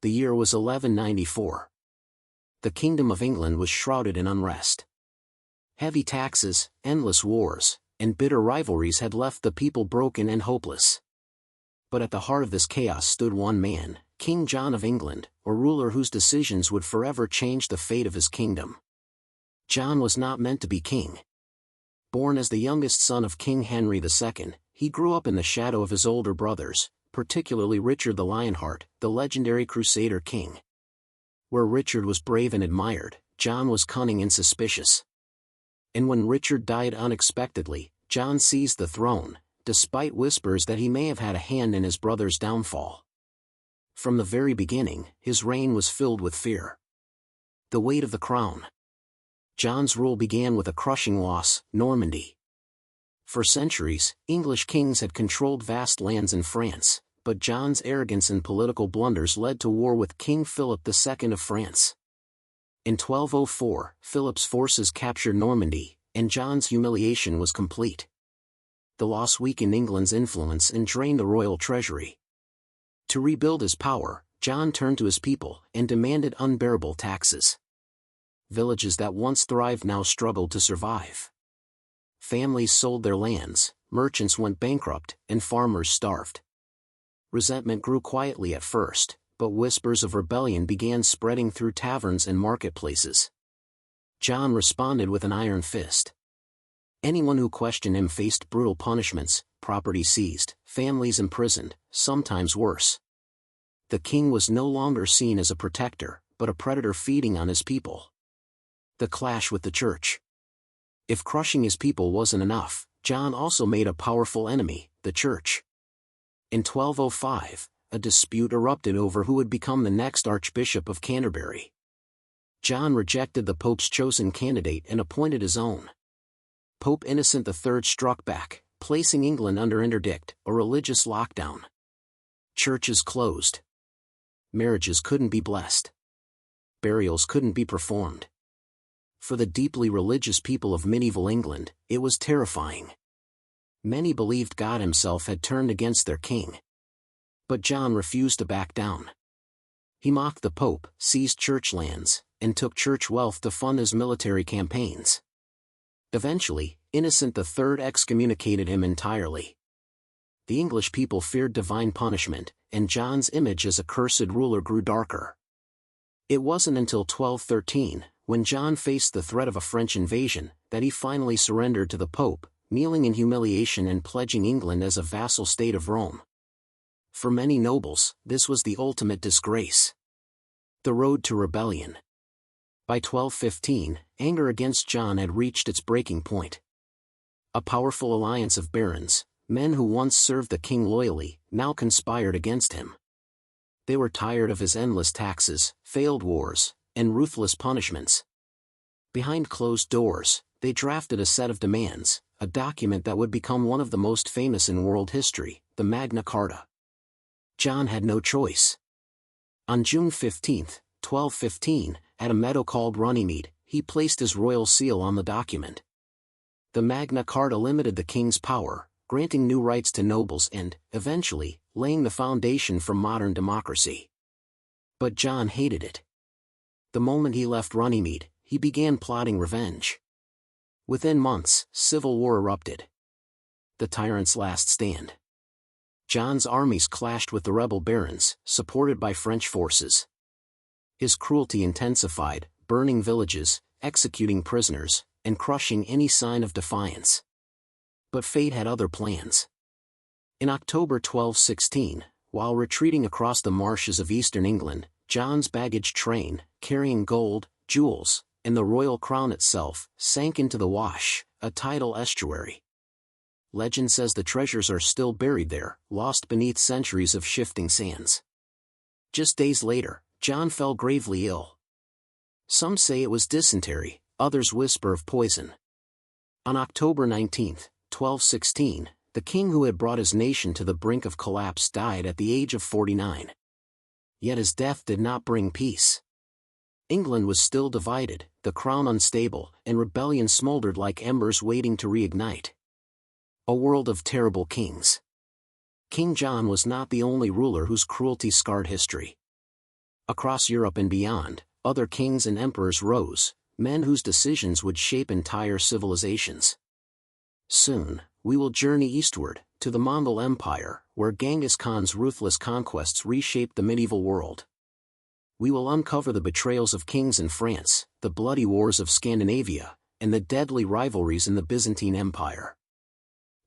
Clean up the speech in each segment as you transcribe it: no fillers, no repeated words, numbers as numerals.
The year was 1194. The Kingdom of England was shrouded in unrest. Heavy taxes, endless wars, and bitter rivalries had left the people broken and hopeless. But at the heart of this chaos stood one man, King John of England, a ruler whose decisions would forever change the fate of his kingdom. John was not meant to be king. Born as the youngest son of King Henry II, he grew up in the shadow of his older brothers, particularly Richard the Lionheart, the legendary Crusader king. Where Richard was brave and admired, John was cunning and suspicious. And when Richard died unexpectedly, John seized the throne, despite whispers that he may have had a hand in his brother's downfall. From the very beginning, his reign was filled with fear. The weight of the crown. John's rule began with a crushing loss, Normandy. For centuries, English kings had controlled vast lands in France, but John's arrogance and political blunders led to war with King Philip II of France. In 1204, Philip's forces captured Normandy, and John's humiliation was complete. The loss weakened England's influence and drained the royal treasury. To rebuild his power, John turned to his people and demanded unbearable taxes. Villages that once thrived now struggled to survive. Families sold their lands, merchants went bankrupt, and farmers starved. Resentment grew quietly at first, but whispers of rebellion began spreading through taverns and marketplaces. John responded with an iron fist. Anyone who questioned him faced brutal punishments, property seized, families imprisoned, sometimes worse. The king was no longer seen as a protector, but a predator feeding on his people. The clash with the church. If crushing his people wasn't enough, John also made a powerful enemy, the church. In 1205, a dispute erupted over who would become the next Archbishop of Canterbury. John rejected the Pope's chosen candidate and appointed his own. Pope Innocent III struck back, placing England under interdict, a religious lockdown. Churches closed. Marriages couldn't be blessed. Burials couldn't be performed. For the deeply religious people of medieval England, it was terrifying. Many believed God himself had turned against their king. But John refused to back down. He mocked the Pope, seized church lands, and took church wealth to fund his military campaigns. Eventually, Innocent III excommunicated him entirely. The English people feared divine punishment, and John's image as a cursed ruler grew darker. It wasn't until 1213, when John faced the threat of a French invasion, that he finally surrendered to the Pope, kneeling in humiliation and pledging England as a vassal state of Rome. For many nobles, this was the ultimate disgrace. The road to rebellion. By 1215, anger against John had reached its breaking point. A powerful alliance of barons, men who once served the king loyally, now conspired against him. They were tired of his endless taxes, failed wars, and ruthless punishments. Behind closed doors, they drafted a set of demands, a document that would become one of the most famous in world history, the Magna Carta. John had no choice. On June 15, 1215, at a meadow called Runnymede, he placed his royal seal on the document. The Magna Carta limited the king's power, granting new rights to nobles and, eventually, laying the foundation for modern democracy. But John hated it. The moment he left Runnymede, he began plotting revenge. Within months, civil war erupted. The tyrant's last stand. John's armies clashed with the rebel barons, supported by French forces. His cruelty intensified, burning villages, executing prisoners, and crushing any sign of defiance. But fate had other plans. In October 1216, while retreating across the marshes of eastern England, John's baggage train, carrying gold, jewels, and the royal crown itself, sank into the Wash, a tidal estuary. Legend says the treasures are still buried there, lost beneath centuries of shifting sands. Just days later, John fell gravely ill. Some say it was dysentery, others whisper of poison. On October 19, 1216, the king who had brought his nation to the brink of collapse died at the age of 49. Yet his death did not bring peace. England was still divided, the crown unstable, and rebellion smoldered like embers waiting to reignite. A world of terrible kings. King John was not the only ruler whose cruelty scarred history. Across Europe and beyond, other kings and emperors rose, men whose decisions would shape entire civilizations. Soon, we will journey eastward, to the Mongol Empire, where Genghis Khan's ruthless conquests reshaped the medieval world. We will uncover the betrayals of kings in France, the bloody wars of Scandinavia, and the deadly rivalries in the Byzantine Empire.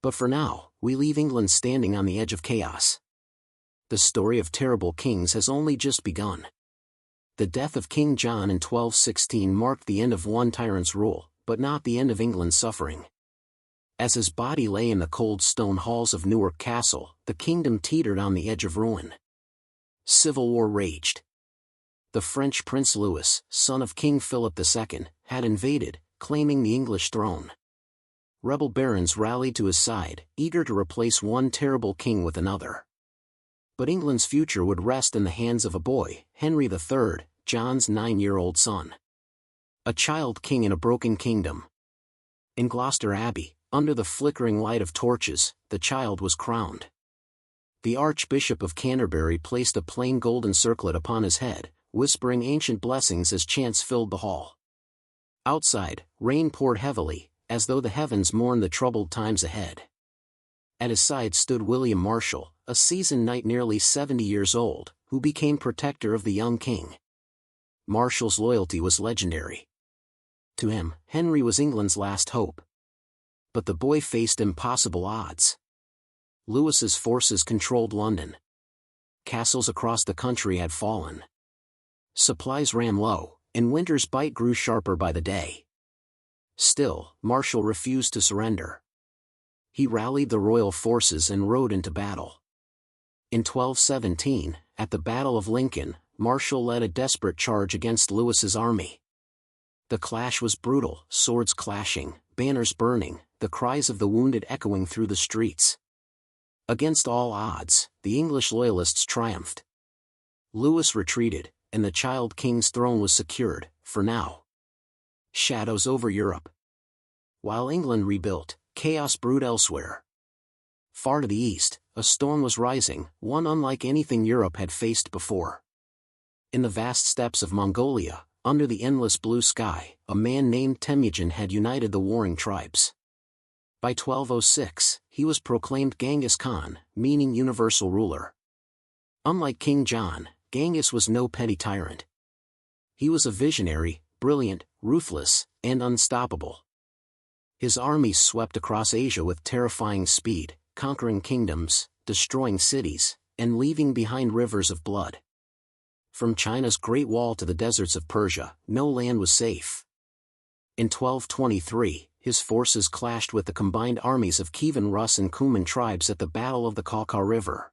But for now, we leave England standing on the edge of chaos. The story of terrible kings has only just begun. The death of King John in 1216 marked the end of one tyrant's rule, but not the end of England's suffering. As his body lay in the cold stone halls of Newark Castle, the kingdom teetered on the edge of ruin. Civil war raged. The French Prince Louis, son of King Philip II, had invaded, claiming the English throne. Rebel barons rallied to his side, eager to replace one terrible king with another. But England's future would rest in the hands of a boy, Henry III, John's 9-year-old son. A child king in a broken kingdom. In Gloucester Abbey, under the flickering light of torches, the child was crowned. The Archbishop of Canterbury placed a plain golden circlet upon his head, whispering ancient blessings as chants filled the hall. Outside, rain poured heavily, as though the heavens mourned the troubled times ahead. At his side stood William Marshal, a seasoned knight nearly 70 years old, who became protector of the young king. Marshal's loyalty was legendary. To him, Henry was England's last hope. But the boy faced impossible odds. Louis's forces controlled London. Castles across the country had fallen. Supplies ran low, and winter's bite grew sharper by the day. Still, Marshal refused to surrender. He rallied the royal forces and rode into battle. In 1217, at the Battle of Lincoln, Marshal led a desperate charge against Louis's army. The clash was brutal, swords clashing, banners burning, the cries of the wounded echoing through the streets. Against all odds, the English loyalists triumphed. Louis retreated, and the child king's throne was secured, for now. Shadows over Europe. While England rebuilt, chaos brewed elsewhere. Far to the east, a storm was rising, one unlike anything Europe had faced before. In the vast steppes of Mongolia, under the endless blue sky, a man named Temujin had united the warring tribes. By 1206, he was proclaimed Genghis Khan, meaning universal ruler. Unlike King John, Genghis was no petty tyrant. He was a visionary, brilliant, ruthless, and unstoppable. His armies swept across Asia with terrifying speed, conquering kingdoms, destroying cities, and leaving behind rivers of blood. From China's Great Wall to the deserts of Persia, no land was safe. In 1223, his forces clashed with the combined armies of Kievan Rus and Kuman tribes at the Battle of the Khalkha River.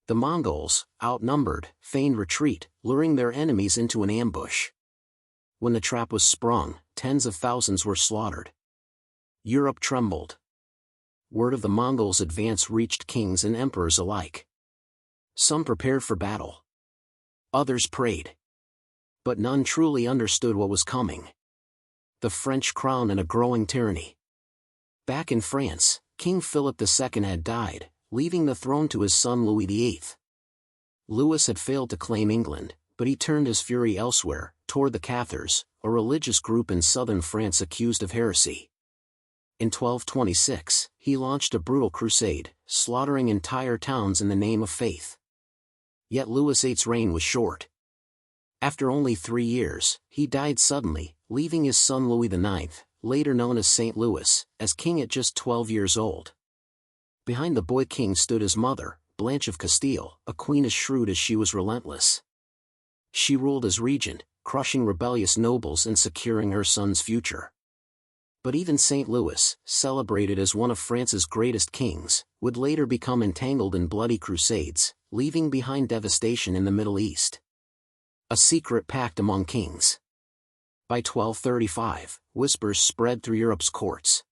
The Mongols, outnumbered, feigned retreat, luring their enemies into an ambush. When the trap was sprung, tens of thousands were slaughtered. Europe trembled. Word of the Mongols' advance reached kings and emperors alike. Some prepared for battle. Others prayed. But none truly understood what was coming. The French crown and a growing tyranny. Back in France, King Philip II had died, leaving the throne to his son Louis VIII. Louis had failed to claim England, but he turned his fury elsewhere, toward the Cathars, a religious group in southern France accused of heresy. In 1226, he launched a brutal crusade, slaughtering entire towns in the name of faith. Yet Louis VIII's reign was short. After only 3 years, he died suddenly, leaving his son Louis IX, later known as Saint Louis, as king at just 12 years old. Behind the boy king stood his mother, Blanche of Castile, a queen as shrewd as she was relentless. She ruled as regent, crushing rebellious nobles and securing her son's future. But even Saint Louis, celebrated as one of France's greatest kings, would later become entangled in bloody crusades, leaving behind devastation in the Middle East. A secret pact among kings. By 1235, whispers spread through Europe's courts.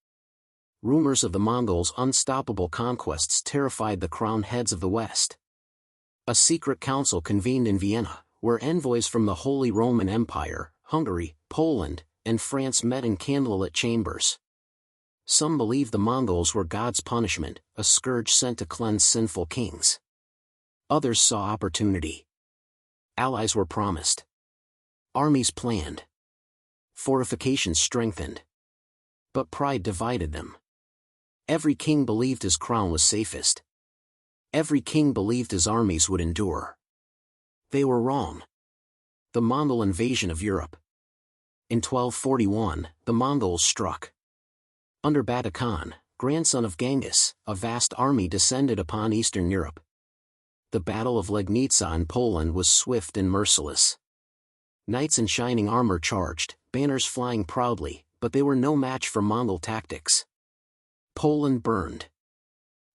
Rumors of the Mongols' unstoppable conquests terrified the crowned heads of the West. A secret council convened in Vienna, where envoys from the Holy Roman Empire, Hungary, Poland, and France met in candlelit chambers. Some believed the Mongols were God's punishment, a scourge sent to cleanse sinful kings. Others saw opportunity. Allies were promised. Armies planned. Fortifications strengthened. But pride divided them. Every king believed his crown was safest. Every king believed his armies would endure. They were wrong. The Mongol invasion of Europe. In 1241, the Mongols struck. Under Bata Khan, grandson of Genghis, a vast army descended upon Eastern Europe. The Battle of Legnica in Poland was swift and merciless. Knights in shining armor charged, banners flying proudly, but they were no match for Mongol tactics. Poland burned.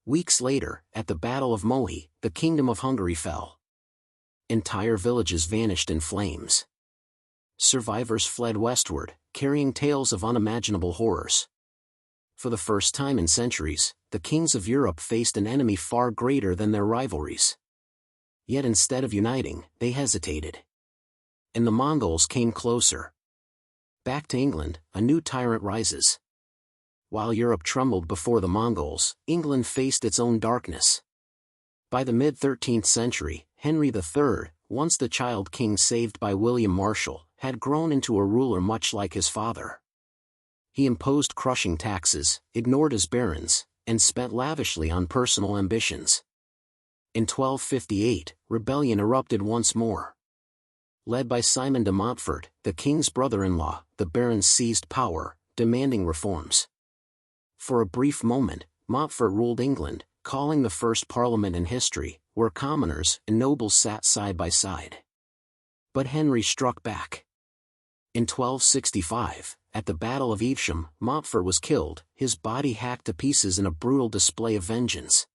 Weeks later, at the Battle of Mohi, the Kingdom of Hungary fell. Entire villages vanished in flames. Survivors fled westward, carrying tales of unimaginable horrors. For the first time in centuries, the kings of Europe faced an enemy far greater than their rivalries. Yet instead of uniting, they hesitated. And the Mongols came closer. Back to England, a new tyrant rises. While Europe trembled before the Mongols, England faced its own darkness. By the mid-13th century, Henry III, once the child king saved by William Marshal, had grown into a ruler much like his father. He imposed crushing taxes, ignored his barons, and spent lavishly on personal ambitions. In 1258, rebellion erupted once more. Led by Simon de Montfort, the king's brother-in-law, the barons seized power, demanding reforms. For a brief moment, Montfort ruled England, calling the first parliament in history, where commoners and nobles sat side by side. But Henry struck back. In 1265, at the Battle of Evesham, Montfort was killed, his body hacked to pieces in a brutal display of vengeance.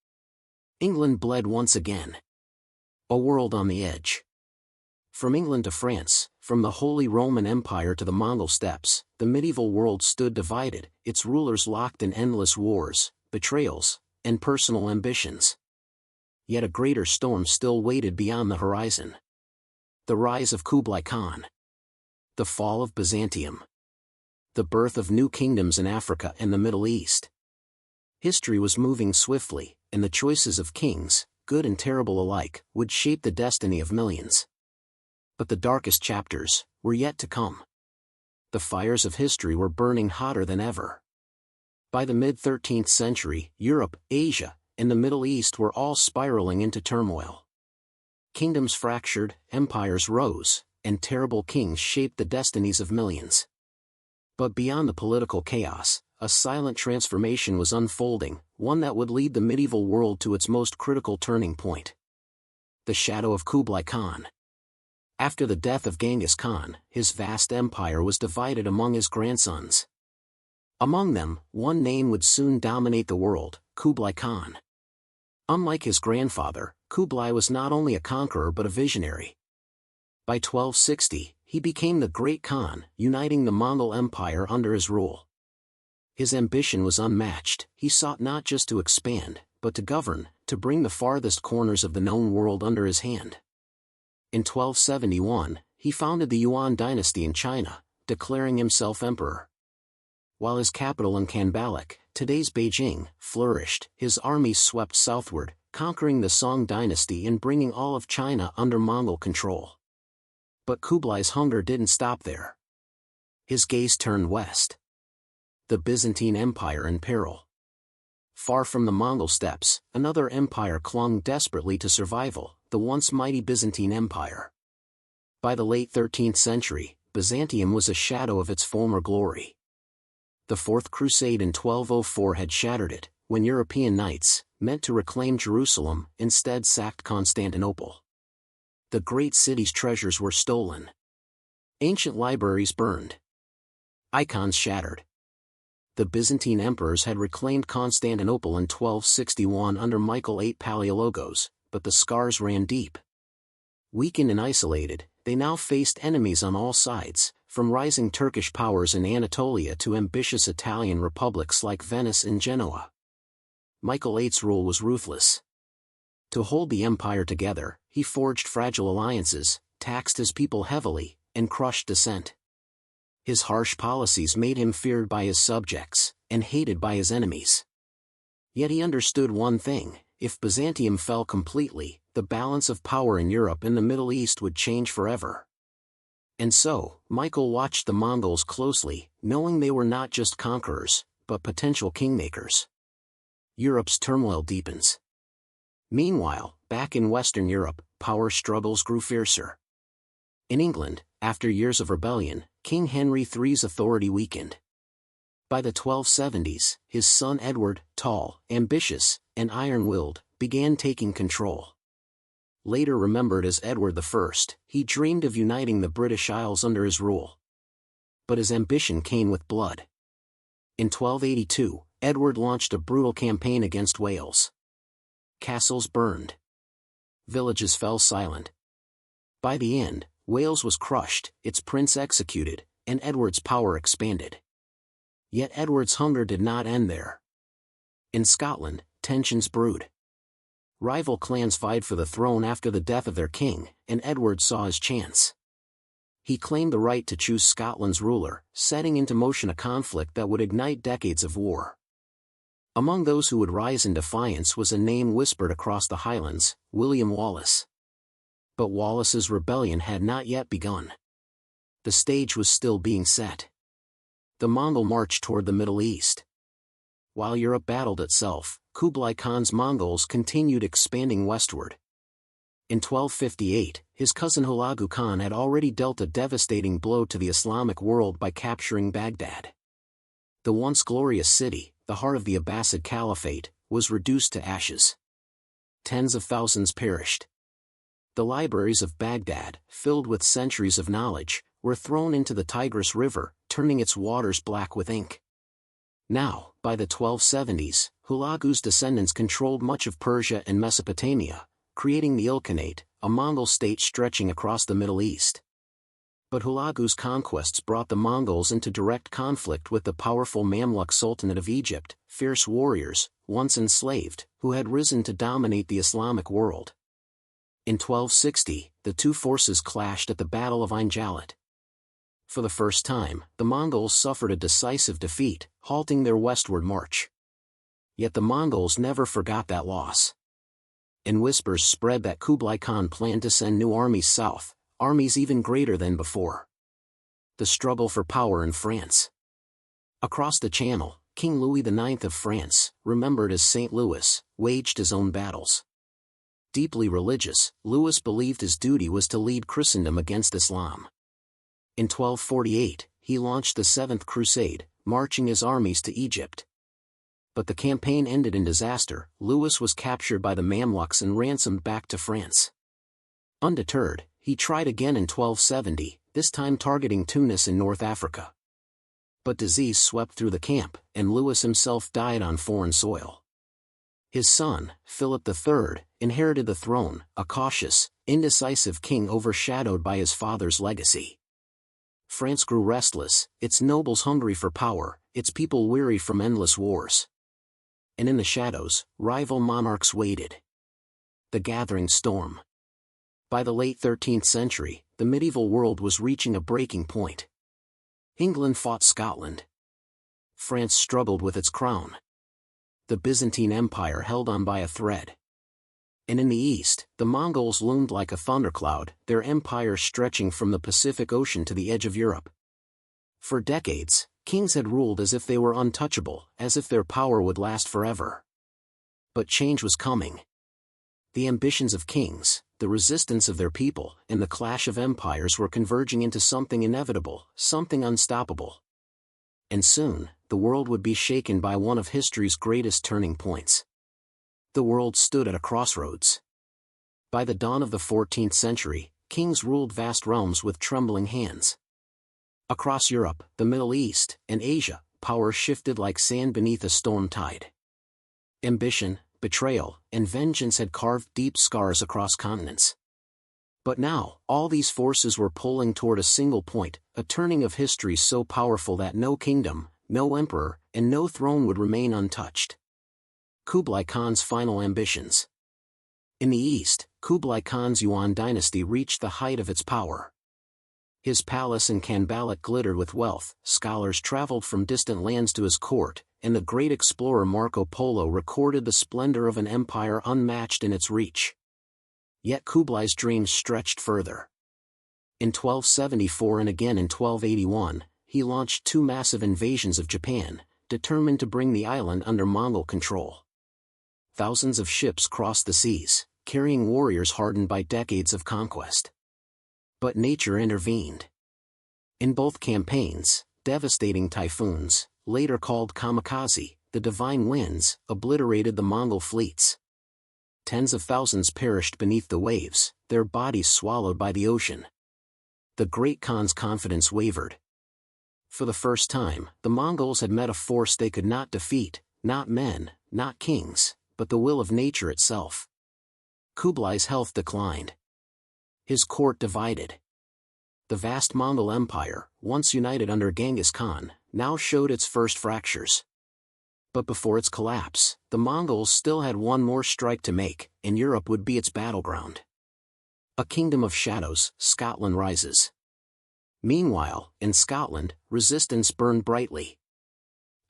England bled once again. A world on the edge. From England to France, from the Holy Roman Empire to the Mongol steppes, the medieval world stood divided, its rulers locked in endless wars, betrayals, and personal ambitions. Yet a greater storm still waited beyond the horizon. The rise of Kublai Khan. The fall of Byzantium. The birth of new kingdoms in Africa and the Middle East. History was moving swiftly, and the choices of kings, good and terrible alike, would shape the destiny of millions. But the darkest chapters were yet to come. The fires of history were burning hotter than ever. By the mid-13th century, Europe, Asia, and the Middle East were all spiraling into turmoil. Kingdoms fractured, empires rose, and terrible kings shaped the destinies of millions. But beyond the political chaos, a silent transformation was unfolding, one that would lead the medieval world to its most critical turning point. The shadow of Kublai Khan. After the death of Genghis Khan, his vast empire was divided among his grandsons. Among them, one name would soon dominate the world, Kublai Khan. Unlike his grandfather, Kublai was not only a conqueror but a visionary. By 1260, he became the Great Khan, uniting the Mongol Empire under his rule. His ambition was unmatched, he sought not just to expand, but to govern, to bring the farthest corners of the known world under his hand. In 1271, he founded the Yuan dynasty in China, declaring himself emperor. While his capital in Kanbalik, today's Beijing, flourished, his armies swept southward, conquering the Song dynasty and bringing all of China under Mongol control. But Kublai's hunger didn't stop there. His gaze turned west. The Byzantine Empire in peril. Far from the Mongol steppes, another empire clung desperately to survival, the once mighty Byzantine Empire. By the late 13th century, Byzantium was a shadow of its former glory. The Fourth Crusade in 1204 had shattered it, when European knights, meant to reclaim Jerusalem, instead sacked Constantinople. The great city's treasures were stolen. Ancient libraries burned. Icons shattered. The Byzantine emperors had reclaimed Constantinople in 1261 under Michael VIII Palaiologos, but the scars ran deep. Weakened and isolated, they now faced enemies on all sides, from rising Turkish powers in Anatolia to ambitious Italian republics like Venice and Genoa. Michael VIII's rule was ruthless. To hold the empire together, he forged fragile alliances, taxed his people heavily, and crushed dissent. His harsh policies made him feared by his subjects, and hated by his enemies. Yet he understood one thing: if Byzantium fell completely, the balance of power in Europe and the Middle East would change forever. And so, Michael watched the Mongols closely, knowing they were not just conquerors, but potential kingmakers. Europe's turmoil deepens. Meanwhile, back in Western Europe, power struggles grew fiercer. In England, after years of rebellion, King Henry III's authority weakened. By the 1270s, his son Edward, tall, ambitious, and iron-willed, began taking control. Later remembered as Edward I, he dreamed of uniting the British Isles under his rule. But his ambition came with blood. In 1282, Edward launched a brutal campaign against Wales. Castles burned. Villages fell silent. By the end, Wales was crushed, its prince executed, and Edward's power expanded. Yet Edward's hunger did not end there. In Scotland, tensions brewed. Rival clans vied for the throne after the death of their king, and Edward saw his chance. He claimed the right to choose Scotland's ruler, setting into motion a conflict that would ignite decades of war. Among those who would rise in defiance was a name whispered across the Highlands, William Wallace. But Wallace's rebellion had not yet begun. The stage was still being set. The Mongol marched toward the Middle East. While Europe battled itself, Kublai Khan's Mongols continued expanding westward. In 1258, his cousin Hulagu Khan had already dealt a devastating blow to the Islamic world by capturing Baghdad. The once glorious city, the heart of the Abbasid Caliphate, was reduced to ashes. Tens of thousands perished. The libraries of Baghdad, filled with centuries of knowledge, were thrown into the Tigris River, turning its waters black with ink. Now, by the 1270s, Hulagu's descendants controlled much of Persia and Mesopotamia, creating the Ilkhanate, a Mongol state stretching across the Middle East. But Hulagu's conquests brought the Mongols into direct conflict with the powerful Mamluk Sultanate of Egypt, fierce warriors, once enslaved, who had risen to dominate the Islamic world. In 1260, the two forces clashed at the Battle of Ain Jalut. For the first time, the Mongols suffered a decisive defeat, halting their westward march. Yet the Mongols never forgot that loss. And whispers spread that Kublai Khan planned to send new armies south, armies even greater than before. The struggle for power in France. Across the Channel, King Louis IX of France, remembered as Saint Louis, waged his own battles. Deeply religious, Louis believed his duty was to lead Christendom against Islam. In 1248, he launched the Seventh Crusade, marching his armies to Egypt. But the campaign ended in disaster. Louis was captured by the Mamluks and ransomed back to France. Undeterred, he tried again in 1270, this time targeting Tunis in North Africa. But disease swept through the camp, and Louis himself died on foreign soil. His son, Philip III, inherited the throne, a cautious, indecisive king overshadowed by his father's legacy. France grew restless, its nobles hungry for power, its people weary from endless wars. And in the shadows, rival monarchs waited. The gathering storm. By the late 13th century, the medieval world was reaching a breaking point. England fought Scotland. France struggled with its crown. The Byzantine Empire held on by a thread. And in the east, the Mongols loomed like a thundercloud, their empire stretching from the Pacific Ocean to the edge of Europe. For decades, kings had ruled as if they were untouchable, as if their power would last forever. But change was coming. The ambitions of kings, the resistance of their people, and the clash of empires were converging into something inevitable, something unstoppable. And soon, the world would be shaken by one of history's greatest turning points. The world stood at a crossroads. By the dawn of the 14th century, kings ruled vast realms with trembling hands. Across Europe, the Middle East, and Asia, power shifted like sand beneath a storm tide. Ambition, betrayal, and vengeance had carved deep scars across continents. But now, all these forces were pulling toward a single point, a turning of history so powerful that no kingdom, no emperor, and no throne would remain untouched. Kublai Khan's final ambitions. In the east, Kublai Khan's Yuan dynasty reached the height of its power. His palace in Khanbalat glittered with wealth, scholars traveled from distant lands to his court, and the great explorer Marco Polo recorded the splendor of an empire unmatched in its reach. Yet Kublai's dreams stretched further. In 1274 and again in 1281, he launched two massive invasions of Japan, determined to bring the island under Mongol control. Thousands of ships crossed the seas, carrying warriors hardened by decades of conquest. But nature intervened. In both campaigns, devastating typhoons, later called kamikaze, the divine winds, obliterated the Mongol fleets. Tens of thousands perished beneath the waves, their bodies swallowed by the ocean. The Great Khan's confidence wavered. For the first time, the Mongols had met a force they could not defeat, not men, not kings, but the will of nature itself. Kublai's health declined. His court divided. The vast Mongol Empire, once united under Genghis Khan, now showed its first fractures. But before its collapse, the Mongols still had one more strike to make, and Europe would be its battleground. A kingdom of shadows, Scotland rises. Meanwhile, in Scotland, resistance burned brightly.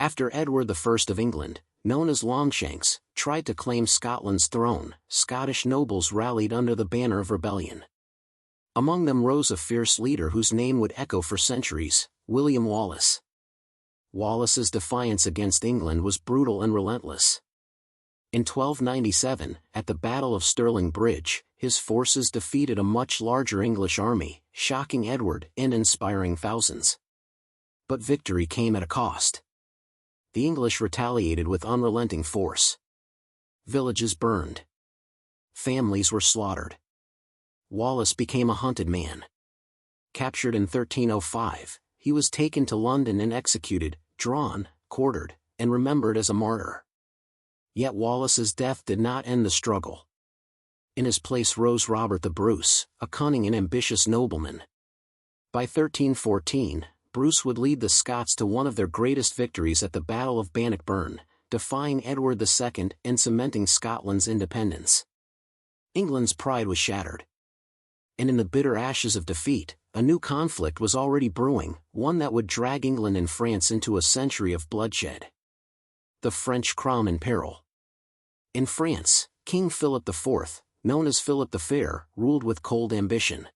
After Edward I of England, known as Longshanks, tried to claim Scotland's throne, Scottish nobles rallied under the banner of rebellion. Among them rose a fierce leader whose name would echo for centuries, William Wallace. Wallace's defiance against England was brutal and relentless. In 1297, at the Battle of Stirling Bridge, his forces defeated a much larger English army, shocking Edward and inspiring thousands. But victory came at a cost. The English retaliated with unrelenting force. Villages burned. Families were slaughtered. Wallace became a hunted man. Captured in 1305, he was taken to London and executed, drawn, quartered, and remembered as a martyr. Yet Wallace's death did not end the struggle. In his place rose Robert the Bruce, a cunning and ambitious nobleman. By 1314, Bruce would lead the Scots to one of their greatest victories at the Battle of Bannockburn, defying Edward II and cementing Scotland's independence. England's pride was shattered. And in the bitter ashes of defeat, a new conflict was already brewing, one that would drag England and France into a century of bloodshed. The French crown in peril. In France, King Philip IV, known as Philip the Fair, ruled with cold ambition.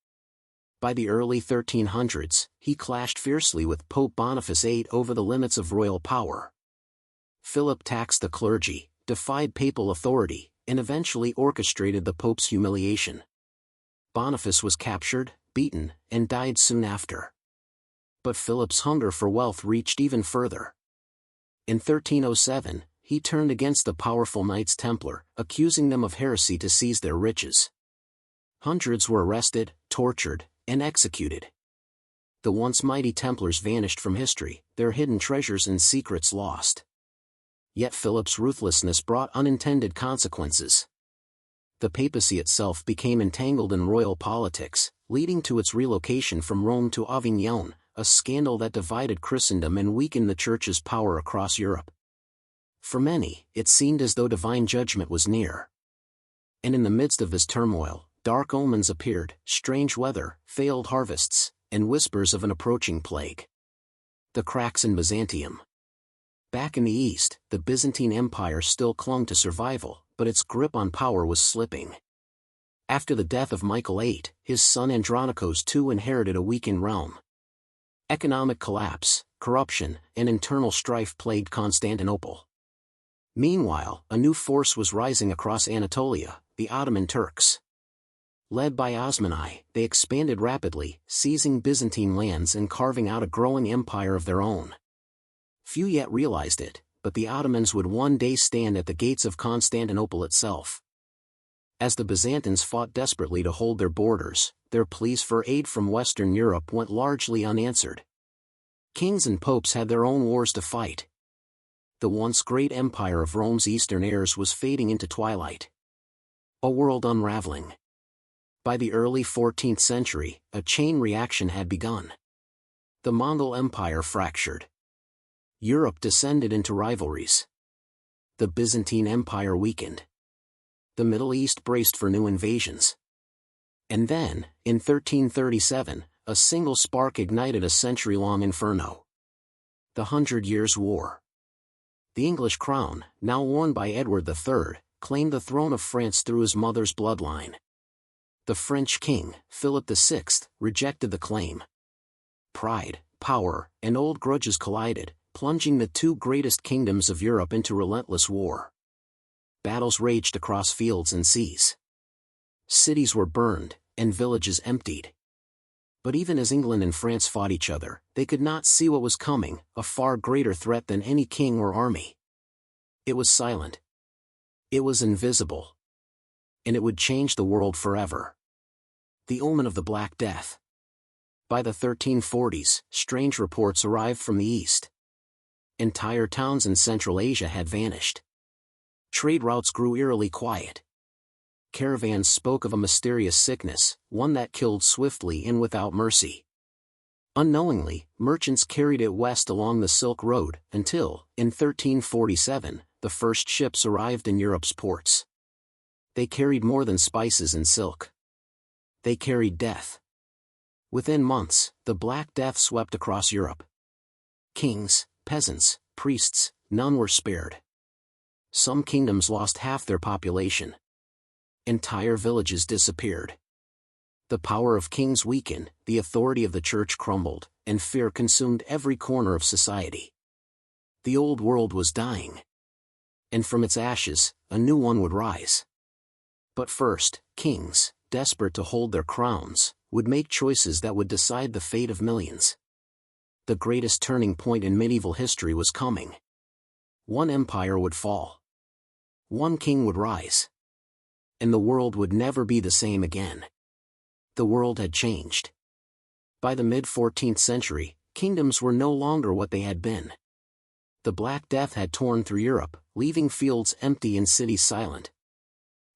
By the early 1300s, he clashed fiercely with Pope Boniface VIII over the limits of royal power. Philip taxed the clergy, defied papal authority, and eventually orchestrated the Pope's humiliation. Boniface was captured, beaten, and died soon after. But Philip's hunger for wealth reached even further. In 1307, he turned against the powerful Knights Templar, accusing them of heresy to seize their riches. Hundreds were arrested, tortured, and executed. The once mighty Templars vanished from history, their hidden treasures and secrets lost. Yet Philip's ruthlessness brought unintended consequences. The papacy itself became entangled in royal politics, leading to its relocation from Rome to Avignon, a scandal that divided Christendom and weakened the Church's power across Europe. For many, it seemed as though divine judgment was near. And in the midst of this turmoil, dark omens appeared, strange weather, failed harvests, and whispers of an approaching plague. The cracks in Byzantium. Back in the east, the Byzantine Empire still clung to survival, but its grip on power was slipping. After the death of Michael VIII, his son Andronikos II inherited a weakened realm. Economic collapse, corruption, and internal strife plagued Constantinople. Meanwhile, a new force was rising across Anatolia, the Ottoman Turks. Led by Osman I, they expanded rapidly, seizing Byzantine lands and carving out a growing empire of their own. Few yet realized it, but the Ottomans would one day stand at the gates of Constantinople itself. As the Byzantines fought desperately to hold their borders, their pleas for aid from Western Europe went largely unanswered. Kings and popes had their own wars to fight. The once great empire of Rome's eastern heirs was fading into twilight. A world unraveling. By the early 14th century, a chain reaction had begun. The Mongol Empire fractured. Europe descended into rivalries. The Byzantine Empire weakened. The Middle East braced for new invasions. And then, in 1337, a single spark ignited a century-long inferno. The 100 Years' War. The English crown, now worn by Edward III, claimed the throne of France through his mother's bloodline. The French king, Philip VI, rejected the claim. Pride, power, and old grudges collided, plunging the two greatest kingdoms of Europe into relentless war. Battles raged across fields and seas. Cities were burned, and villages emptied. But even as England and France fought each other, they could not see what was coming, a far greater threat than any king or army. It was silent. It was invisible. And it would change the world forever. The omen of the Black Death. By the 1340s, strange reports arrived from the east. Entire towns in Central Asia had vanished. Trade routes grew eerily quiet. Caravans spoke of a mysterious sickness, one that killed swiftly and without mercy. Unknowingly, merchants carried it west along the Silk Road, until, in 1347, the first ships arrived in Europe's ports. They carried more than spices and silk. They carried death. Within months, the Black Death swept across Europe. Kings, peasants, priests, none were spared. Some kingdoms lost half their population. Entire villages disappeared. The power of kings weakened, the authority of the church crumbled, and fear consumed every corner of society. The old world was dying. And from its ashes, a new one would rise. But first, kings, desperate to hold their crowns, would make choices that would decide the fate of millions. The greatest turning point in medieval history was coming. One empire would fall. One king would rise. And the world would never be the same again. The world had changed. By the mid-14th century, kingdoms were no longer what they had been. The Black Death had torn through Europe, leaving fields empty and cities silent.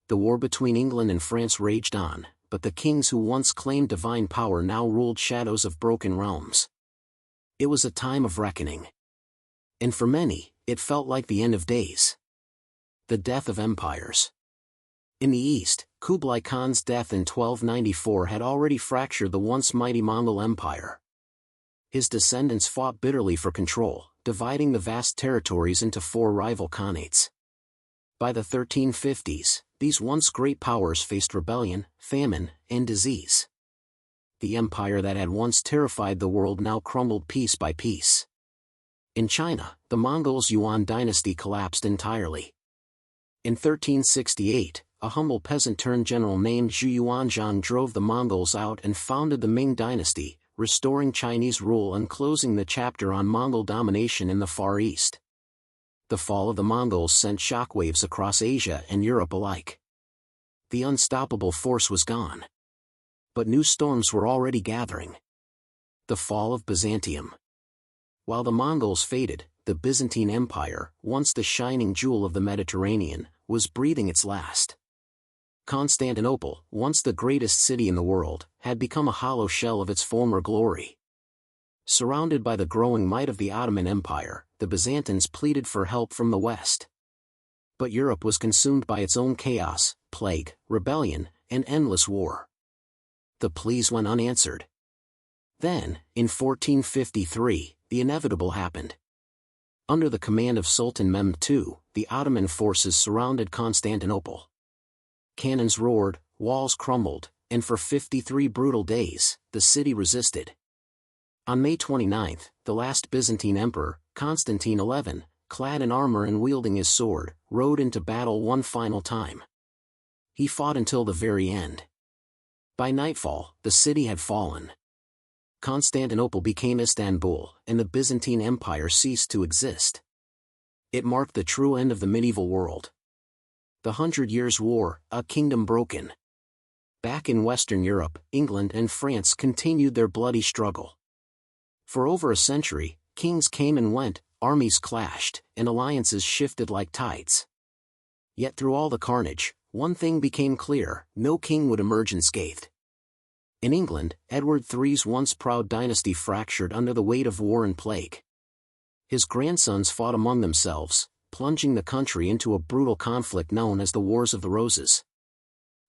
The war between England and France raged on, but the kings who once claimed divine power now ruled shadows of broken realms. It was a time of reckoning. And for many, it felt like the end of days. The death of empires. In the east, Kublai Khan's death in 1294 had already fractured the once mighty Mongol Empire. His descendants fought bitterly for control, dividing the vast territories into four rival khanates. By the 1350s, these once great powers faced rebellion, famine, and disease. The empire that had once terrified the world now crumbled piece by piece. In China, the Mongols' Yuan dynasty collapsed entirely. In 1368, a humble peasant-turned-general named Zhu Yuanzhan drove the Mongols out and founded the Ming dynasty, restoring Chinese rule and closing the chapter on Mongol domination in the Far East. The fall of the Mongols sent shockwaves across Asia and Europe alike. The unstoppable force was gone. But new storms were already gathering. The fall of Byzantium. While the Mongols faded, the Byzantine Empire, once the shining jewel of the Mediterranean, was breathing its last. Constantinople, once the greatest city in the world, had become a hollow shell of its former glory. Surrounded by the growing might of the Ottoman Empire, the Byzantines pleaded for help from the West. But Europe was consumed by its own chaos, plague, rebellion, and endless war. The pleas went unanswered. Then, in 1453, the inevitable happened. Under the command of Sultan Mehmed II, the Ottoman forces surrounded Constantinople. Cannons roared, walls crumbled, and for 53 brutal days, the city resisted. On May 29, the last Byzantine emperor, Constantine XI, clad in armor and wielding his sword, rode into battle one final time. He fought until the very end. By nightfall, the city had fallen. Constantinople became Istanbul, and the Byzantine Empire ceased to exist. It marked the true end of the medieval world. The 100 Years' War, a kingdom broken. Back in Western Europe, England and France continued their bloody struggle. For over a century, kings came and went, armies clashed, and alliances shifted like tides. Yet through all the carnage, one thing became clear: no king would emerge unscathed. In England, Edward III's once proud dynasty fractured under the weight of war and plague. His grandsons fought among themselves, plunging the country into a brutal conflict known as the Wars of the Roses.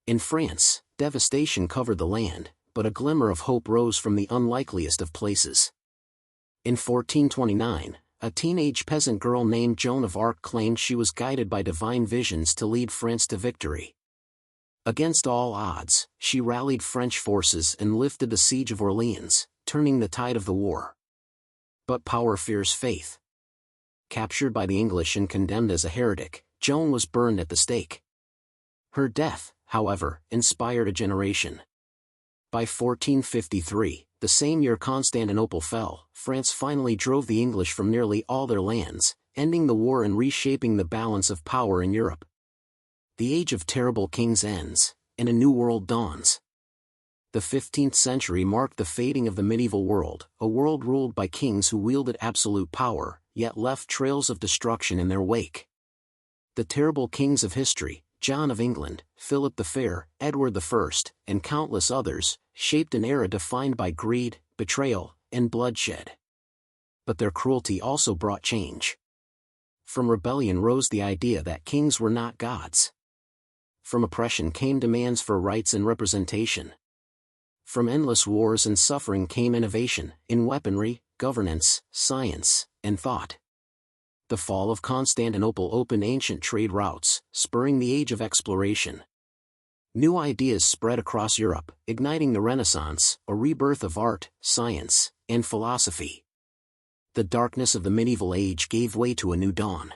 In France, devastation covered the land, but a glimmer of hope rose from the unlikeliest of places. In 1429, A teenage peasant girl named Joan of Arc claimed she was guided by divine visions to lead France to victory. Against all odds, she rallied French forces and lifted the siege of Orleans, turning the tide of the war. But power fears faith. Captured by the English and condemned as a heretic, Joan was burned at the stake. Her death, however, inspired a generation. By 1453, the same year Constantinople fell, France finally drove the English from nearly all their lands, ending the war and reshaping the balance of power in Europe. The age of terrible kings ends, and a new world dawns. The 15th century marked the fading of the medieval world, a world ruled by kings who wielded absolute power, yet left trails of destruction in their wake. The terrible kings of history, John of England, Philip the Fair, Edward I, and countless others, shaped an era defined by greed, betrayal, and bloodshed. But their cruelty also brought change. From rebellion rose the idea that kings were not gods. From oppression came demands for rights and representation. From endless wars and suffering came innovation, in weaponry, governance, science, and thought. The fall of Constantinople opened ancient trade routes, spurring the age of exploration. New ideas spread across Europe, igniting the Renaissance, a rebirth of art, science, and philosophy. The darkness of the medieval age gave way to a new dawn.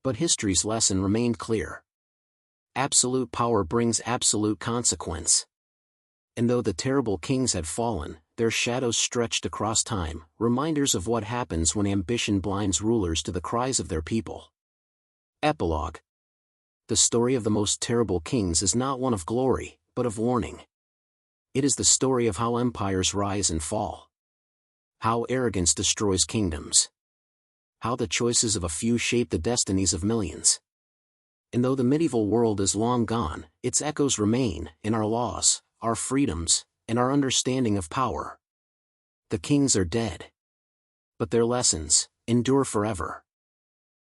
But history's lesson remained clear. Absolute power brings absolute consequence. And though the terrible kings had fallen, their shadows stretched across time, reminders of what happens when ambition blinds rulers to the cries of their people. Epilogue. The story of the most terrible kings is not one of glory, but of warning. It is the story of how empires rise and fall. How arrogance destroys kingdoms. How the choices of a few shape the destinies of millions. And though the medieval world is long gone, its echoes remain, in our laws, our freedoms, and our understanding of power. The kings are dead. But their lessons endure forever.